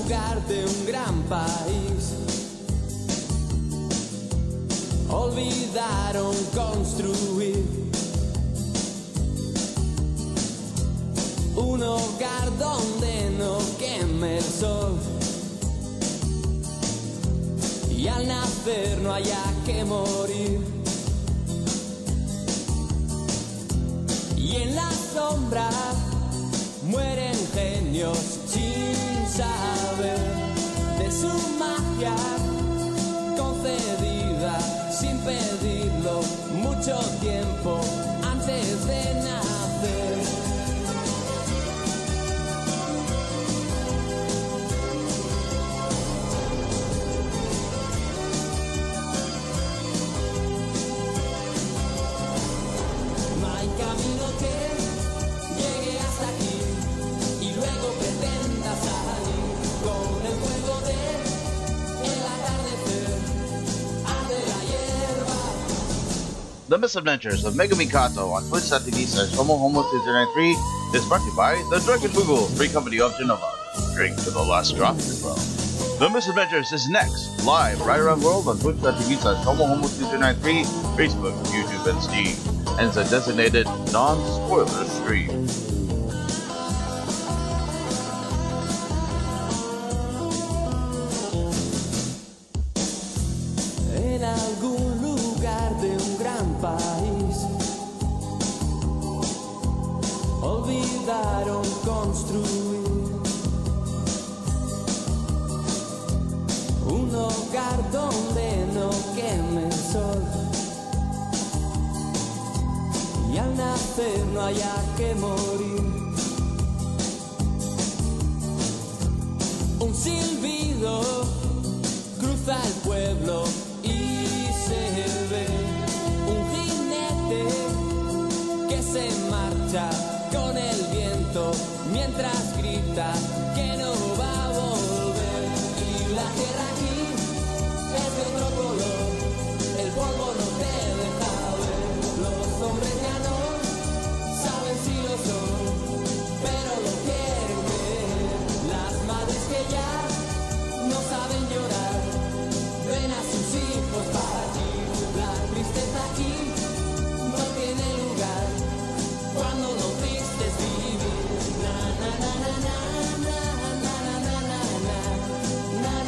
lugar de un gran país. Olvidaron construir un hogar donde no queme el sol y al nacer no haya que morir. Y en la sombra mueren genios sin saber de su magia concedida sin pedirlo mucho tiempo antes de nacer. No hay camino que llegue hasta aquí y luego pretenda salir con el fuego de el atardecer arde la hierba. The Misadventures of Megumi Katou on Twitch.tv/HomoHomo293 is brought to you by the Drunken Moogle, free company of Jenova. Drink to the last drop, bro. The Misadventures is next, live right around the world on Twitch.tv/HomoHomo293, Facebook, YouTube, and Steam, and is a designated non-spoiler stream. En algún lugar de un gran país olvidaron construir un hogar donde no queme el sol y al nacer no haya que morir. Un silbido cruza el pueblo y se ve un jinete que se marcha con el viento mientras grita que no va a volver. Y la tierra aquí es de otro color, el polvo no te deja ver. Los hombres ya no saben si lo son, pero lo quieren ver. Las madres que ya no saben llorar ven a sus hijos partir. La tristeza aquí no tiene lugar cuando lo triste es vivir. Na na na na na na na na na na na na na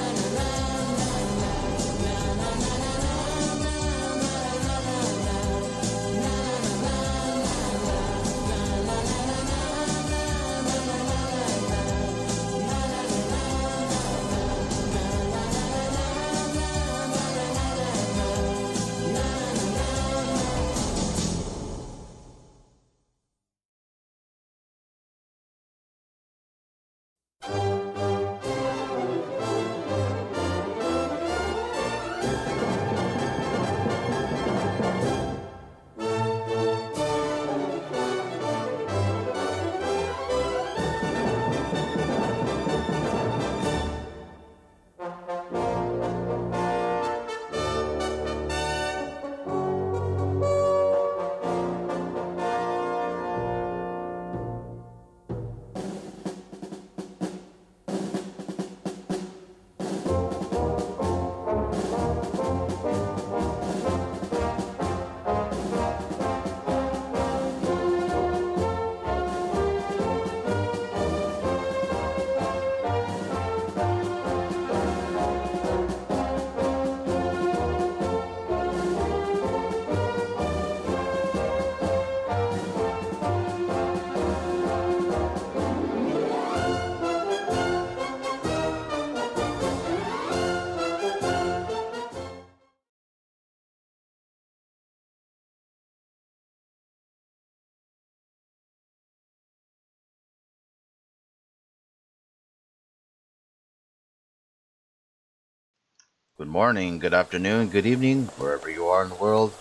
Good morning, good afternoon, good evening, wherever you are in the world.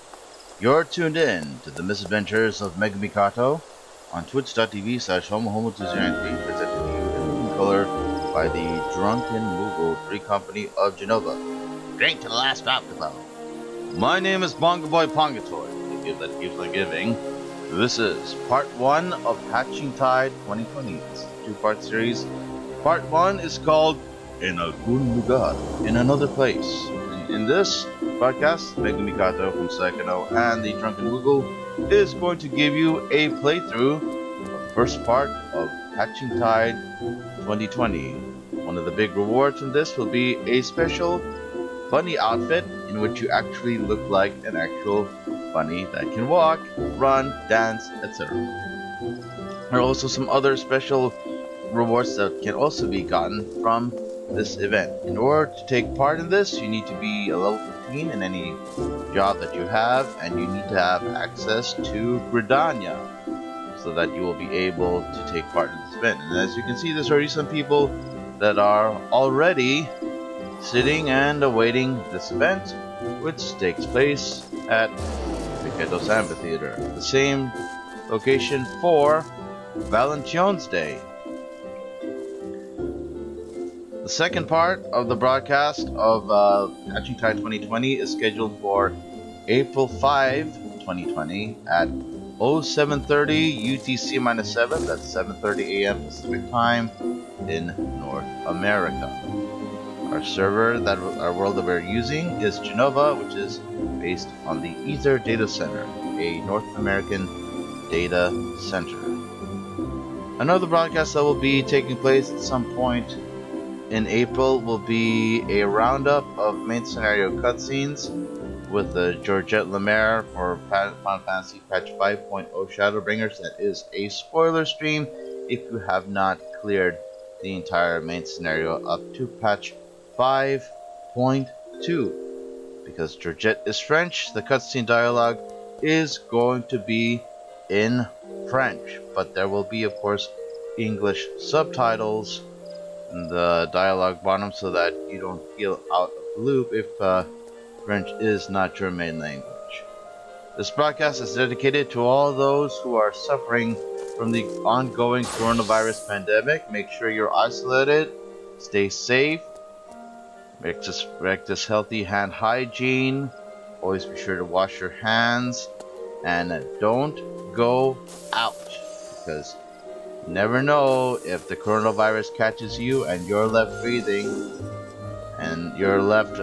You're tuned in to the Misadventures of Megumi Katou on Twitch.tv/HomoHomo293, presented to you in moving color by the Drunken Moogle, free company of Jenova. Drink to the last drop, Katou. My name is Bongo Boy Pongatoy, the gift that keeps on giving. This is part 1 of Hatching Tide 2020. It's a 2-part series. Part 1 is called in Algun Lugar, in another place. In this broadcast, Megumi Katou from Sekino and the Drunken Google is going to give you a playthrough of the first part of Hatching Tide 2020. One of the big rewards from this will be a special bunny outfit in which you actually look like an actual bunny that can walk, run, dance, etc. There are also some other special rewards that can also be gotten from this event. In order to take part in this, you need to be a level 15 in any job that you have, and you need to have access to Gridania so that you will be able to take part in this event. And as you can see, there's already some people that are already sitting and awaiting this event, which takes place at the Katou Amphitheater, the same location for Valentine's Day. The second part of the broadcast of Hatching Tide 2020 is scheduled for April 5, 2020 at 0730 UTC-7, that's 7:30 AM Pacific Time in North America. Our server, our world that we're using, is Jenova, which is based on the Aether data center, a North American data center. Another broadcast that will be taking place at some point in April will be a roundup of main scenario cutscenes with Georgette Lemaire for Final Fantasy Patch 5.0 Shadowbringers. That is a spoiler stream if you have not cleared the entire main scenario up to Patch 5.2. Because Georgette is French, the cutscene dialogue is going to be in French, but there will be, of course, English subtitles in the dialogue bottom so that you don't feel out of the loop if French is not your main language. This broadcast is dedicated to all those who are suffering from the ongoing coronavirus pandemic. Make sure you're isolated, stay safe, practice healthy hand hygiene, always be sure to wash your hands, and don't go out, because you never know if the coronavirus catches you and you're left breathing and you're left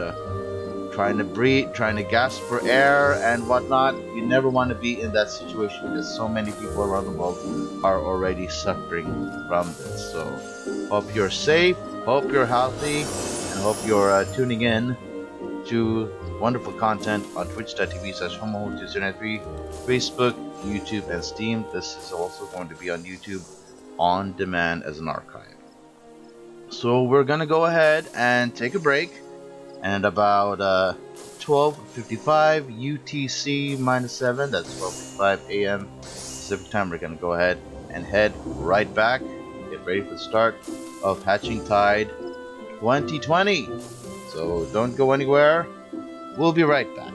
trying to breathe, trying to gasp for air and whatnot. You never want to be in that situation because so many people around the world are already suffering from this. So hope you're safe, hope you're healthy, and hope you're tuning in to wonderful content on twitch.tv/homo2093, Facebook, YouTube, and Steam. This is also going to be on YouTube on demand as an archive. So we're gonna go ahead and take a break, and about 12:55 UTC-7, that's 12:55 AM Pacific Time, we're gonna go ahead and head right back, get ready for the start of Hatching Tide 2020. So don't go anywhere, we'll be right back.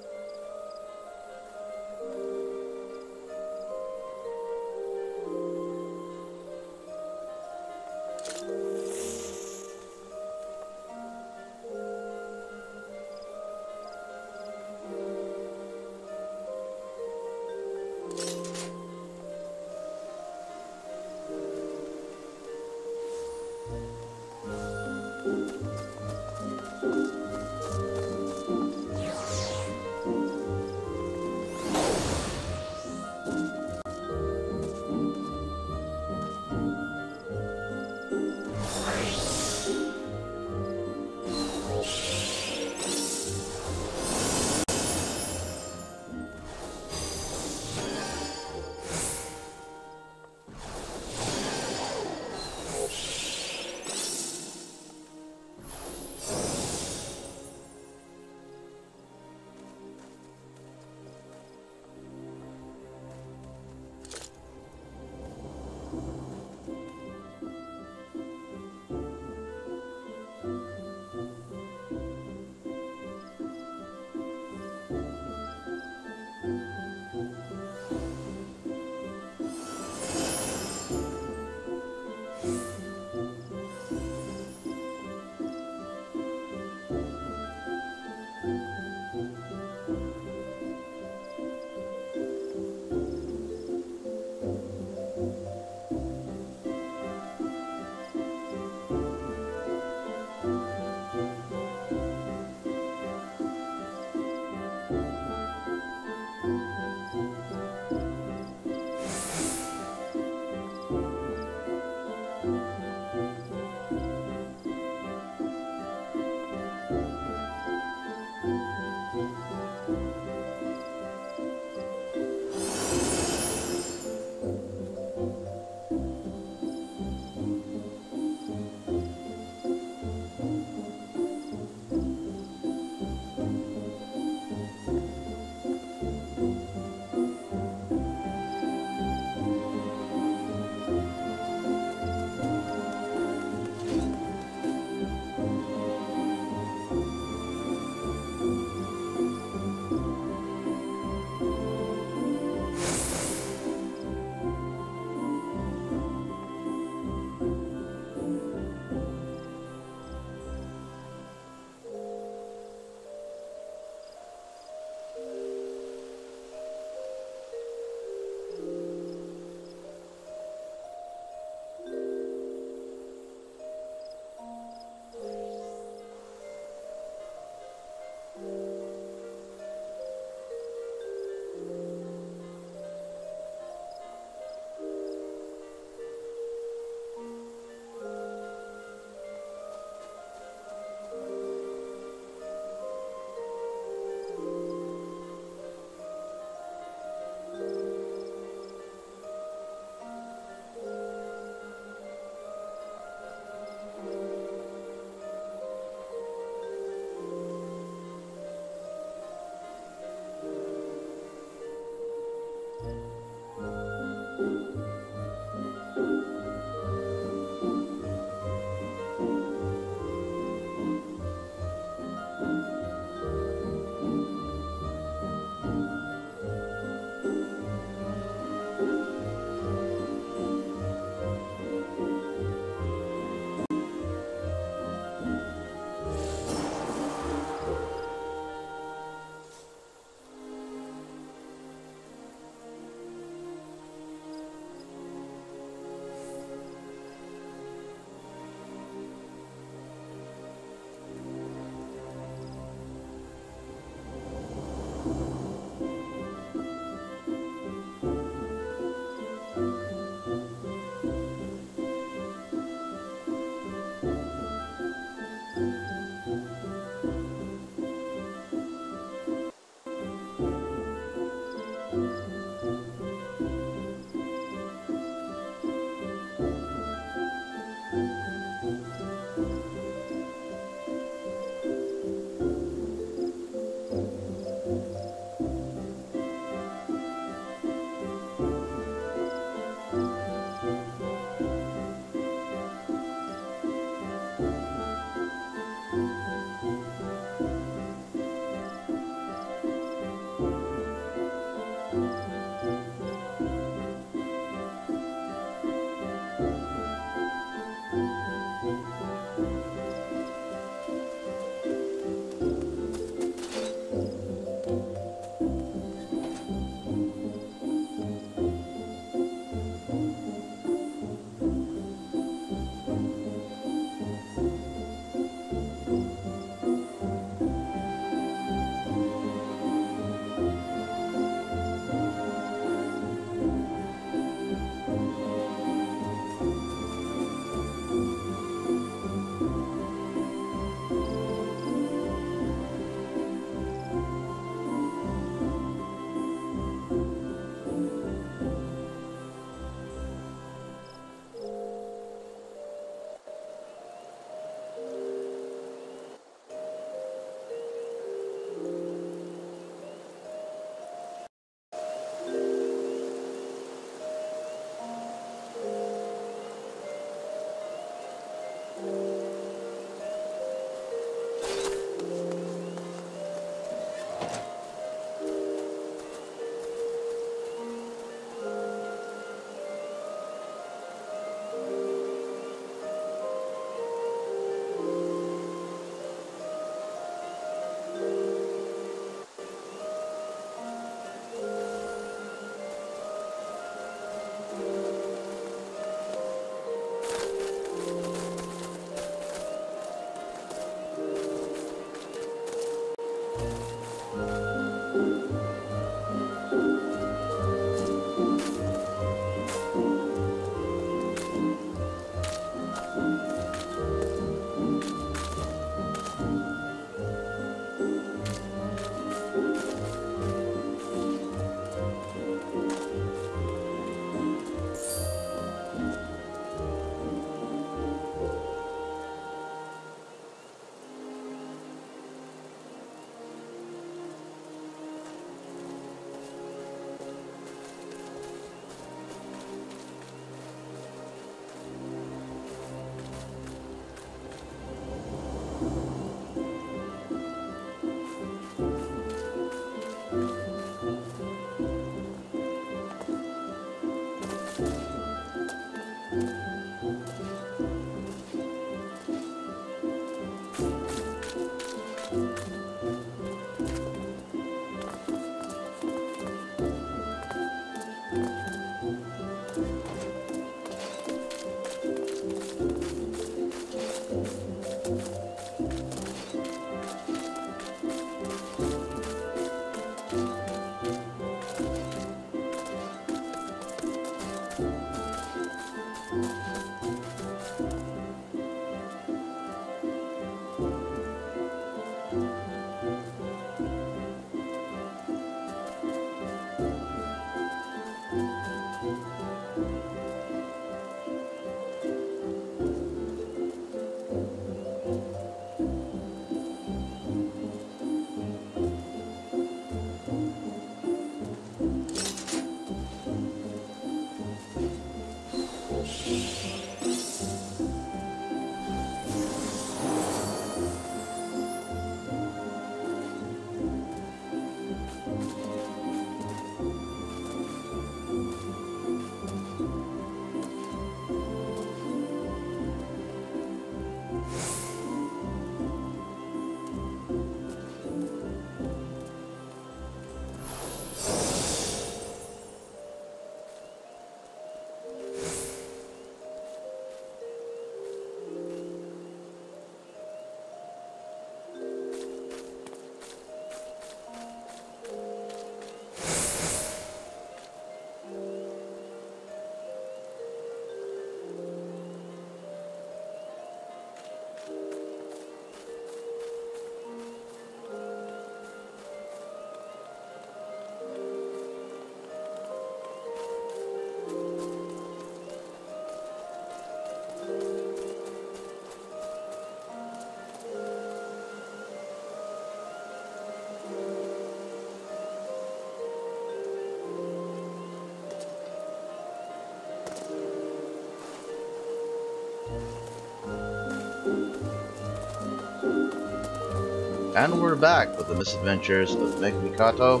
And we're back with the misadventures of Megumi Katou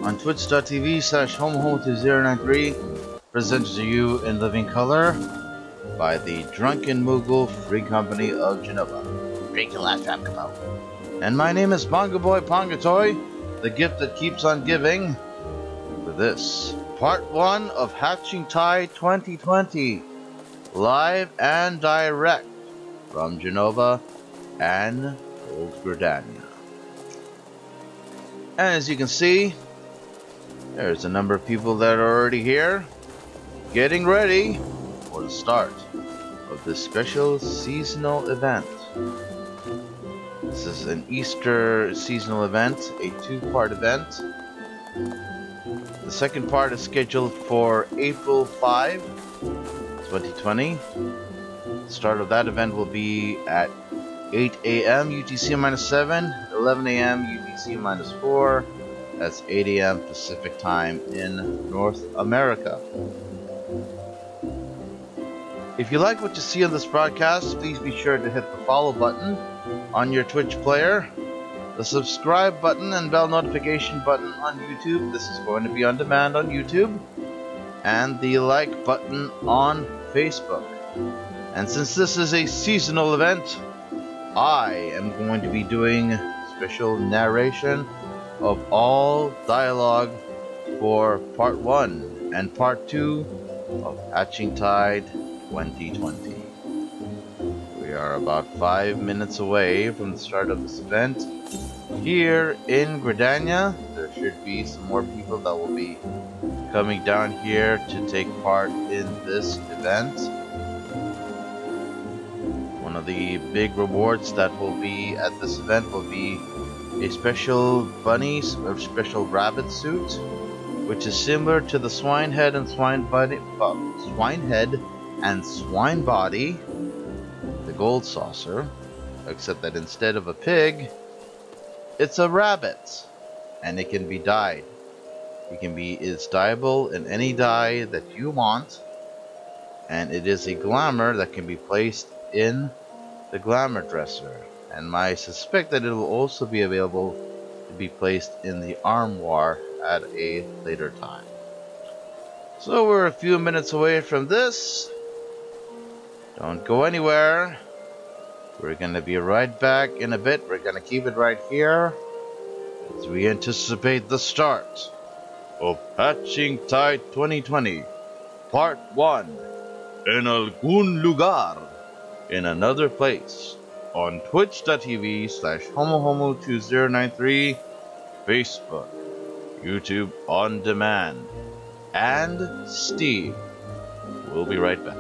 on twitch.tv/homohome2093, presented to you in living color by the Drunken Moogle Free Company of Jenova. Drink your last drop, Katou. And my name is Bongo Boy Pongatoy, the gift that keeps on giving, for this, Part 1 of Hatching Tide 2020, live and direct from Jenova and Old Gridania. And as you can see, there's a number of people that are already here, getting ready for the start of this special seasonal event. This is an Easter seasonal event, a two-part event. The second part is scheduled for April 5, 2020. The start of that event will be at 8 AM UTC-7, 11 AM UTC-4. That's 8 AM Pacific time in North America. If you like what you see on this broadcast, please be sure to hit the follow button on your Twitch player, the subscribe button and bell notification button on YouTube. This is going to be on demand on YouTube. And the like button on Facebook. And since this is a seasonal event, I am going to be doing special narration of all dialogue for Part 1 and Part 2 of Hatching Tide 2020. We are about 5 minutes away from the start of this event. Here in Gridania, there should be some more people that will be coming down here to take part in this event. One of the big rewards that will be at this event will be a special bunny or special rabbit suit, which is similar to the swine head and swine body, the gold saucer, except that instead of a pig, it's a rabbit, and it can be dyed. It's dyeable in any dye that you want, and it is a glamour that can be placed in the glamour dresser, and I suspect that it will also be available to be placed in the armoire at a later time. So we're a few minutes away from this. Don't go anywhere. We're gonna be right back in a bit. We're gonna keep it right here as we anticipate the start of Hatching Tide 2020 Part 1 in Algun Lugar in another place on twitch.tv/homohomo2093, Facebook, YouTube On Demand, and Steam. We'll be right back.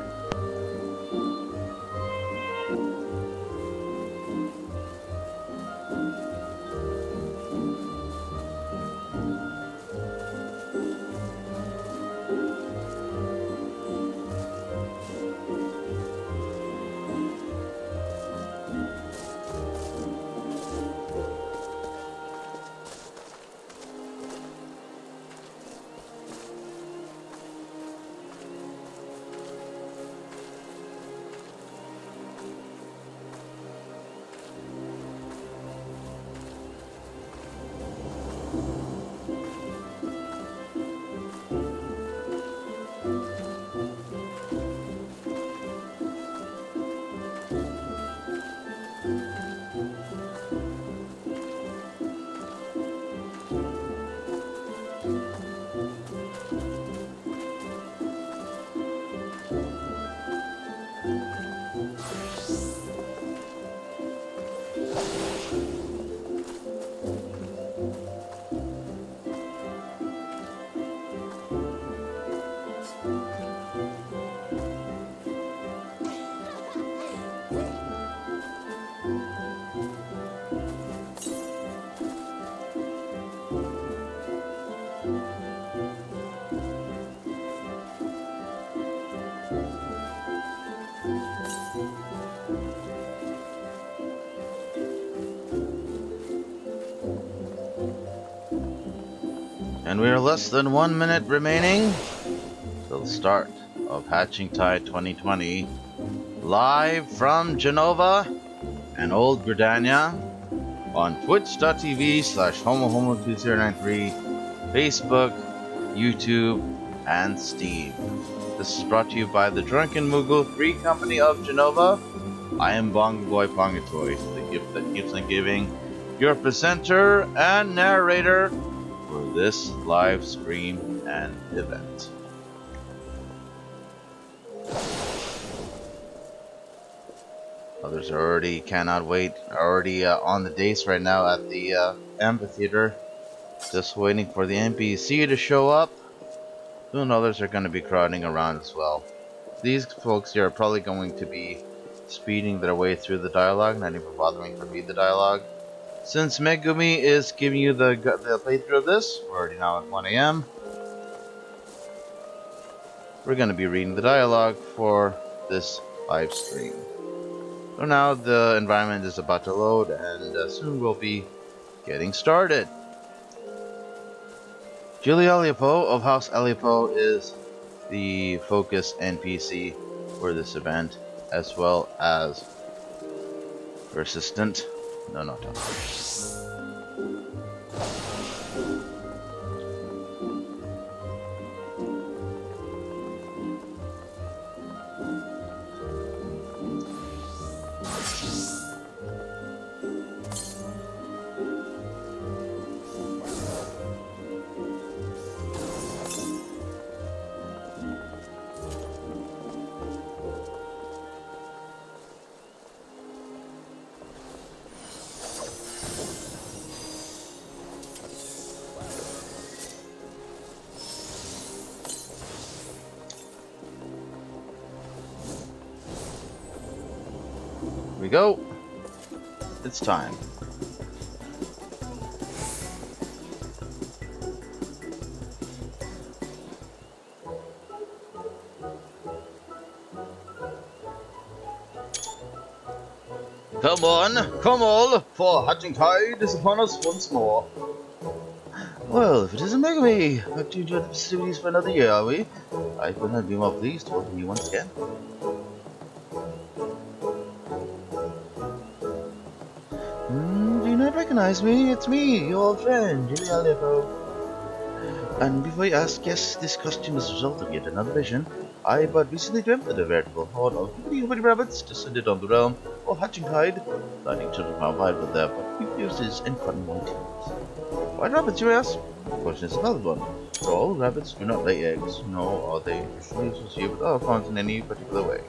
And we are less than 1 minute remaining till the start of Hatching Tide 2020, live from Jenova and Old Gridania on twitch.tv/homohomo2093, Facebook, YouTube, and Steam. This is brought to you by the Drunken Moogle 3 Company of Jenova. I am Bongo Boy Pongatoy, the gift that keeps on giving, your presenter and narrator for this live stream and event. Others are already cannot wait, already on the days right now at the amphitheater, just waiting for the NPC to show up. Soon others are going to be crowding around as well. These folks here are probably going to be speeding their way through the dialogue, not even bothering to read the dialogue. Since Megumi is giving you the playthrough of this, we're already now at 1 AM. We're going to be reading the dialogue for this live stream. So now the environment is about to load, and soon we'll be getting started. Julie Aliapo of House Aliapo is the focus NPC for this event, as well as her assistant. No, not her. We go. It's time. Come on, come all, for Hatching Tide is upon us once more. Well, if it isn't Megumi, but you enjoy the festivities for another year, are we? I could not be more pleased to welcome you once again. Do you not recognize me? It's me, your old friend, Julie Aliapo. And before you ask, yes, this costume is the result of yet another vision. I but recently dreamt that a veritable horde of hoodie rabbits descended on the realm of Hatching Tide, lighting children horrified with their uses and fun monkey. White rabbits, you ask? The question is a valid one. For all rabbits do not lay eggs, nor are they usually associated with other fawns in any particular way.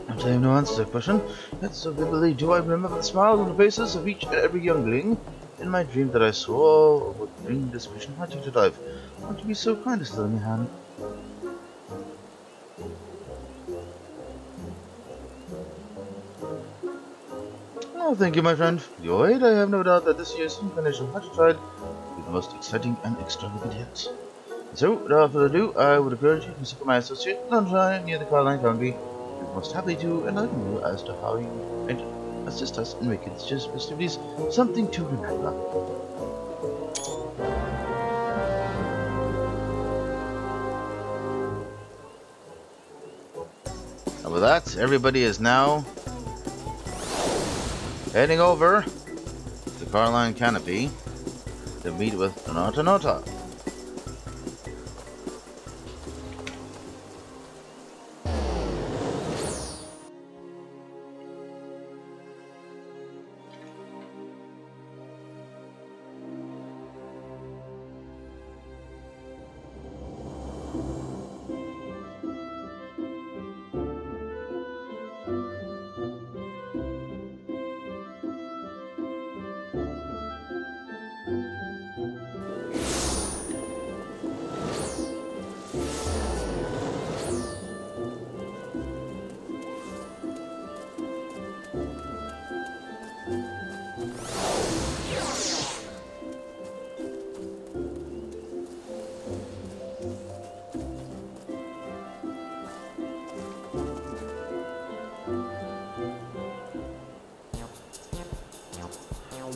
I have no answer to that question, yet so vividly do I remember the smiles on the faces of each and every youngling in my dream that I saw would bring this vision hatching to life. Won't you be so kind as to lend me a hand? Oh, thank you, my friend. For your aid, I have no doubt that this year's incarnation of Hatching Tide will be the most exciting and extravagant yet. So, without further ado, I would encourage you to consider my associate, Sunshine, near the Caroline County. We are most happy to enlighten you as to how you might assist us in making this year's festivities something to remember. And with that, everybody is now heading over to Caroline Canopy to meet with Nota.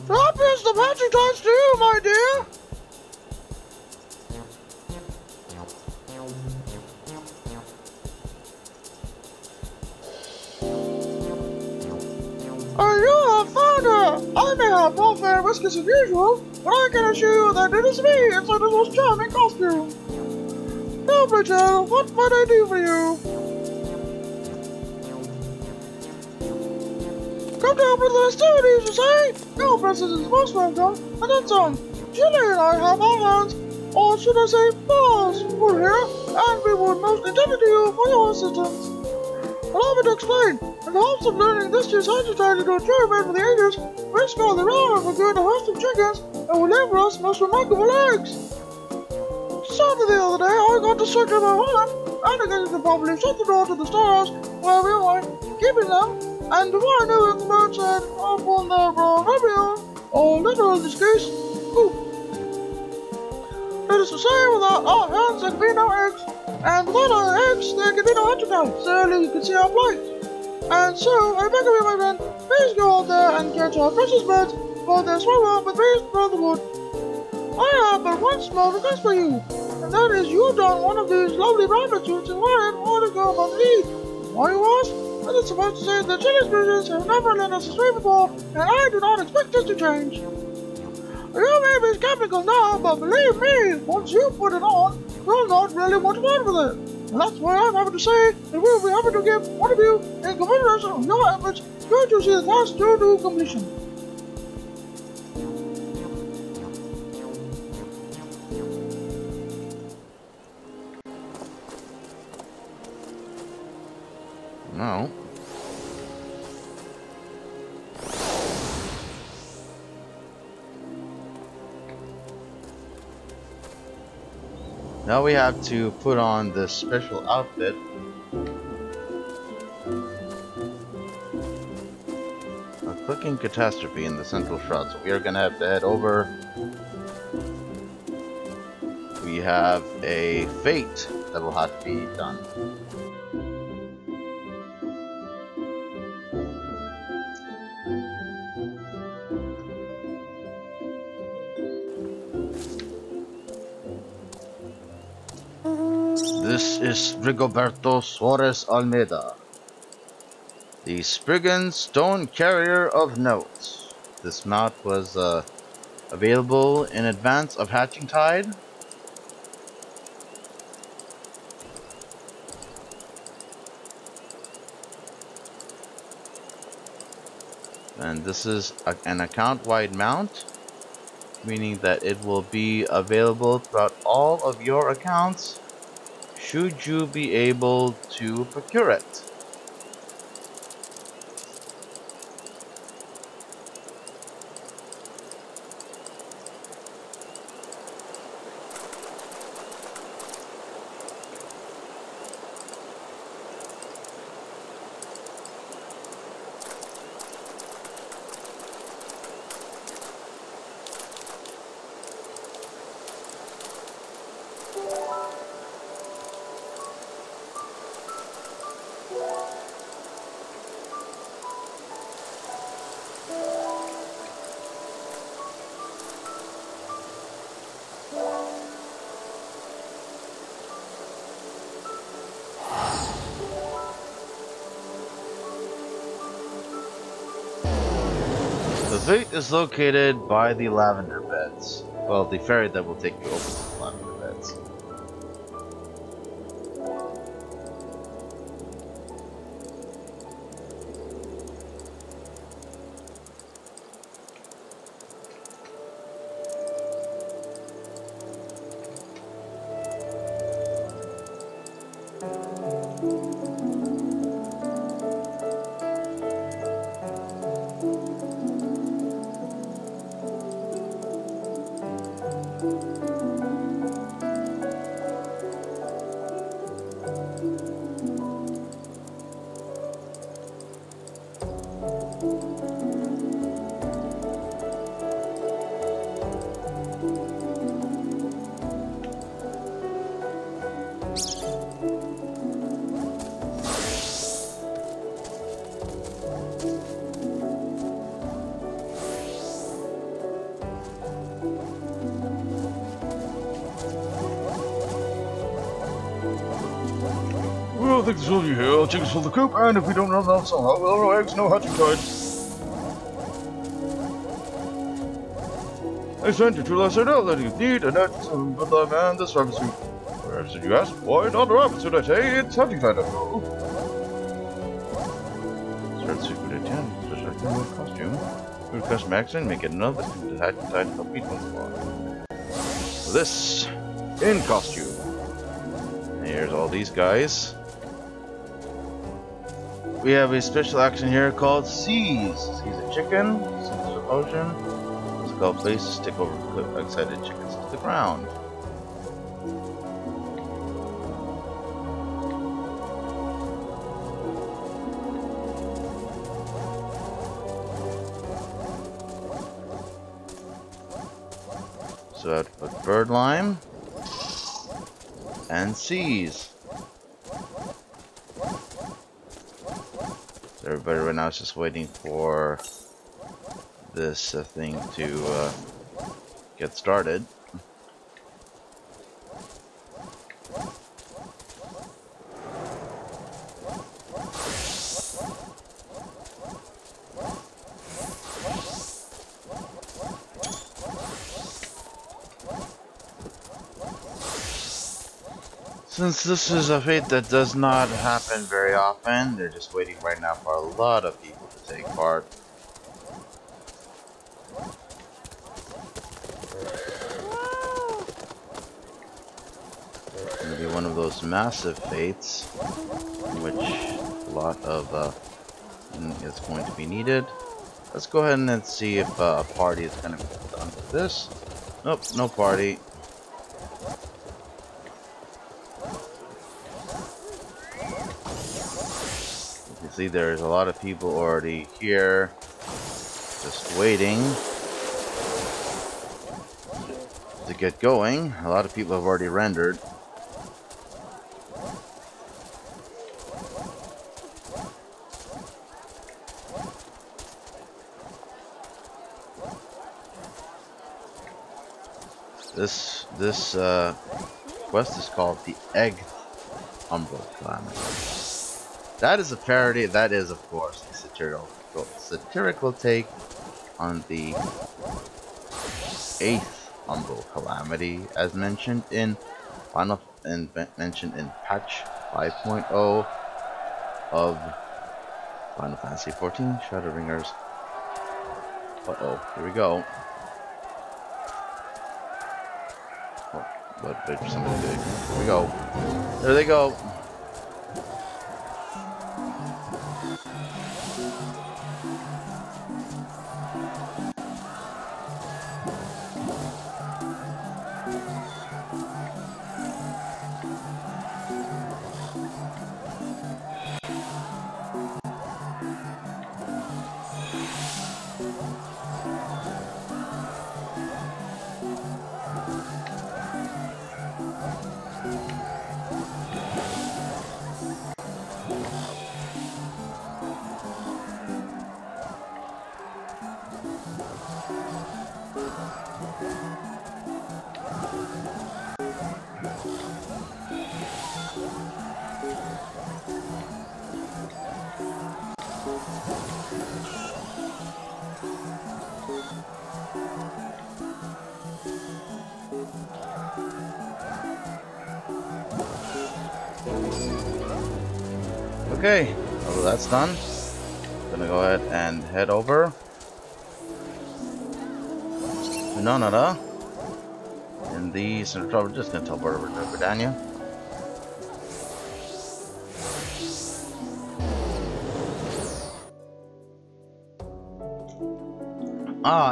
That is the magic touch to you, my dear! You have found her! I may have more fair whiskers than usual, but I can assure you that it is me inside this most charming costume. Now, Bridget, what might I do for you? Come down for the festivities, you say? Your presence is most welcome, and then some. Julie and I have our hands, or should I say paws, full here, and we would most indebted to you for your assistance. Allow me to explain. In the hopes of learning this year's agitated to a jury made for the ages, we scour the realm and procure a host of chickens, and will leave for us most remarkable eggs. So the other day, I got distracted by one, and again you can probably shut the door to the storehouse where we were keeping them. And before I knew it, the bird said, upon the Rabio, or literal in this case, coop. That is to say, without our hands there can be no eggs, and without our eggs there can be no enterprise. Clearly you can see our plight. And so, I beg of you, my friend, please go out there and catch our precious birds, for their swallow with bees from the wood. I have but one small request for you, and that is you don one of these lovely rabbit suits and wear it while to go about the deed. Why, you ask? That is supposed to say that Chili's creatures have never led us astray before, and I do not expect this to change. You may be skeptical now, but believe me, once you put it on, you'll not really want to part with it. And that's why I'm happy to say that we'll be happy to give one of you, in commemoration of your efforts, to see the task to completion. No. Now we have to put on this special outfit. A clicking catastrophe in the central shroud. So we are gonna have to head over. We have a fate that will have to be done. This is Rigoberto Suarez Almeida, the Spriggan Stone Carrier of Note. This mount was available in advance of Hatching Tide, And this is an account-wide mount, meaning that it will be available throughout all of your accounts should you be able to procure it. The fate is located by the lavender beds. Well, the ferry that will take you over to the lavender beds. Well, thanks for you here. I'll check us for the coop, and if we don't run out somehow, well, no eggs, no hatching tides. I sent you to Lacerda that you need a net, some good luck, and this rabbit suit. Where should you ask? Why not a rabbit suit, I say? It's hatching tide after all. Start secret attend, special item with costume. Good custom accent, make it another to the hatching tide of beat one spawn. This in costume. Here's all these guys. We have a special action here called Seize. Seize a chicken, seize a potion. It's called place to stick over excited chickens to the ground. So I have to put bird lime and seize. So everybody right now is just waiting for this thing to get started. Since this is a fate that does not happen very often, they're just waiting right now for a lot of people to take part. It's going to be one of those massive fates, in which a lot of is going to be needed. Let's go ahead and then see if a party is going to be done with this. Nope, no party. See, there's a lot of people already here, just waiting to get going. A lot of people have already rendered. This quest is called the Egg Umbral Calamity. That is a parody. That is, of course, a satirical take on the 8th Umbral Calamity, as mentioned in patch 5.0 of Final Fantasy XIV, Shadowbringers. Uh-oh, here we go. Oh, but wait for somebody to do it. Here we go. There they go. Okay, well that's done. Gonna go ahead and head over to Nonada in the center trouble. Just gonna teleport over to Britannia.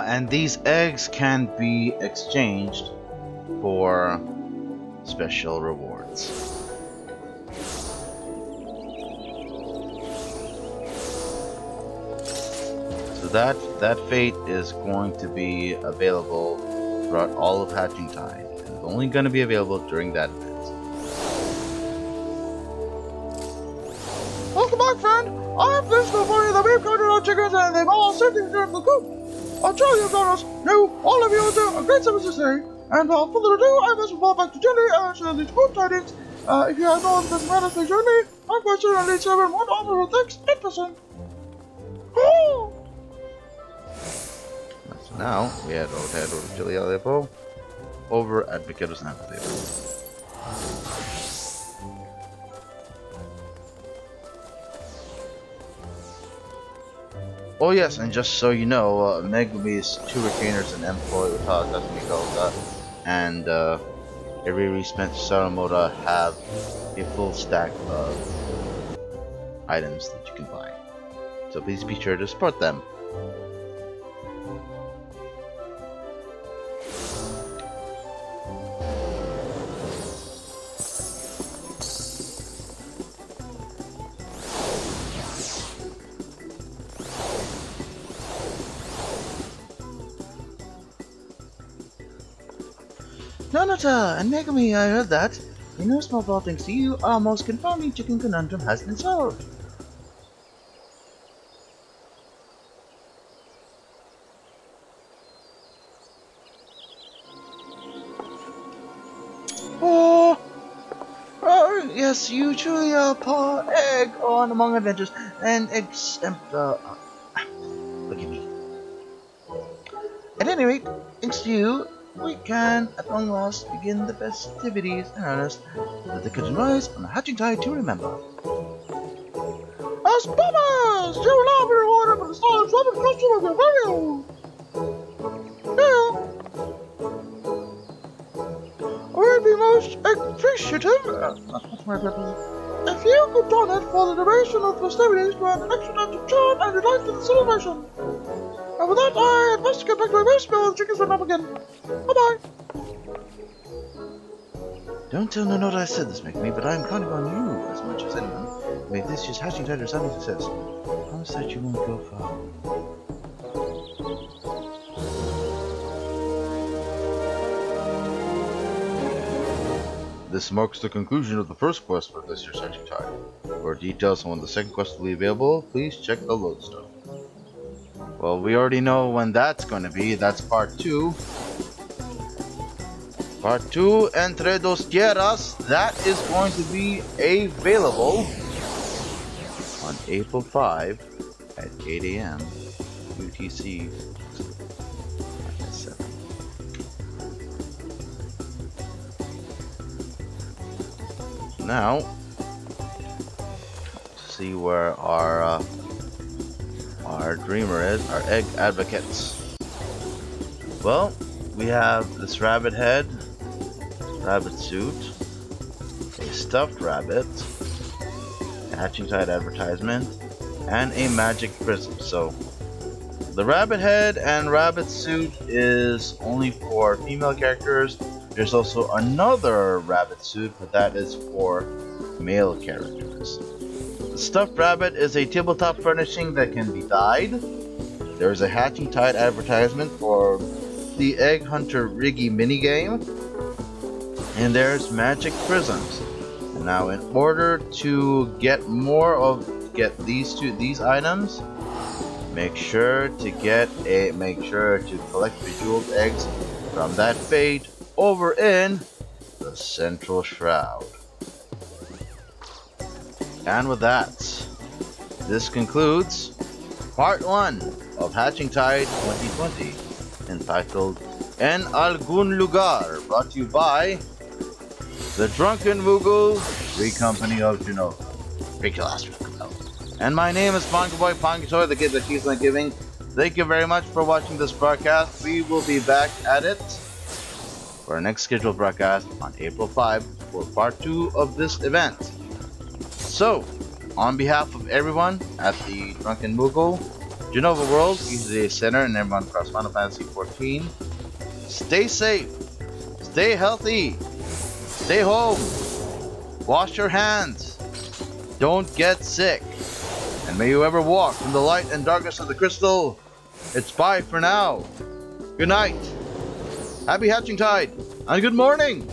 And these eggs can be exchanged for special rewards. So that fate is going to be available throughout all of Hatching Tide, and it's only going to be available during that event. Welcome back, friend. I have this for you that we've counted our chickens and they've all sitting here in the coop. I'm sure you've noticed. No, all of you are doing a great service today. And without further ado, I must report back to Jenny and share these good tidings. If you have no one doesn't matter, please join me. I'm quite sure I'll lead 7 1 offer with thanks 8%. Oh! So now we head over to Chile Aleppo over at Vaqueros Amphitheater. Oh yes, and just so you know, Megumi's 2 retainers and employee Utada and every respent Saramoda have a full stack of items that you can buy. So please be sure to support them. Nanata and Megumi, I heard that. In no small part thanks to you, our most confounding chicken conundrum has been solved. Oh, yes, you truly are poor egg on among adventures and look at me. At any rate, thanks to you, we can, at long last, begin the festivities in earnest, with the curtain rise on the Hatching Tide to remember. As bombers, you will now be rewarded for the stylish weapon costume of your value. We'd be most appreciative, if you could join us for the duration of festivities to add an extra touch of charm and delight to the celebration. And with that, I must get back to my base before the chickens run up again. Bye-bye. Don't tell no I said this, Megumi, but I'm counting on you as much as anyone to make this year's Hatching Tide a resounding success. I promise that you won't go far. This marks the conclusion of the first quest for this year's Hatching Tide. For details on when the second quest will be available, please check the lodestone. Well, we already know when that's going to be. That's part 2. Part 2, Entre Dos Tierras. That is going to be available on April 5 at 8 AM UTC. Now, to see where our dreamer is, our egg advocates. Well, we have this rabbit head, rabbit suit, a stuffed rabbit, a Hatching Tide advertisement, and a magic prism. So the rabbit head and rabbit suit is only for female characters. There's also another rabbit suit, but that is for male characters. The stuffed rabbit is a tabletop furnishing that can be dyed. There's a Hatching Tide advertisement for the Egg Hunter Riggy minigame. And there's magic prisms. Now in order to get these items, make sure to collect the jeweled eggs from that fate over in the Central Shroud. And with that, this concludes part 1 of Hatching Tide 2020, entitled En Algun Lugar, brought to you by the Drunken Moogle Free Company of Jenova. Break your last one. And my name is Manga Boy Pongatoy, the kid that keeps on giving. Thank you very much for watching this broadcast. We will be back at it for our next scheduled broadcast on April 5 for part 2 of this event. So, on behalf of everyone at the Drunken Moogle Jenova World, EZA Center, and everyone across Final Fantasy XIV, stay safe, stay healthy, stay home, wash your hands, don't get sick, and may you ever walk in the light and darkness of the crystal. It's bye for now. Good night, happy Hatching Tide, and good morning!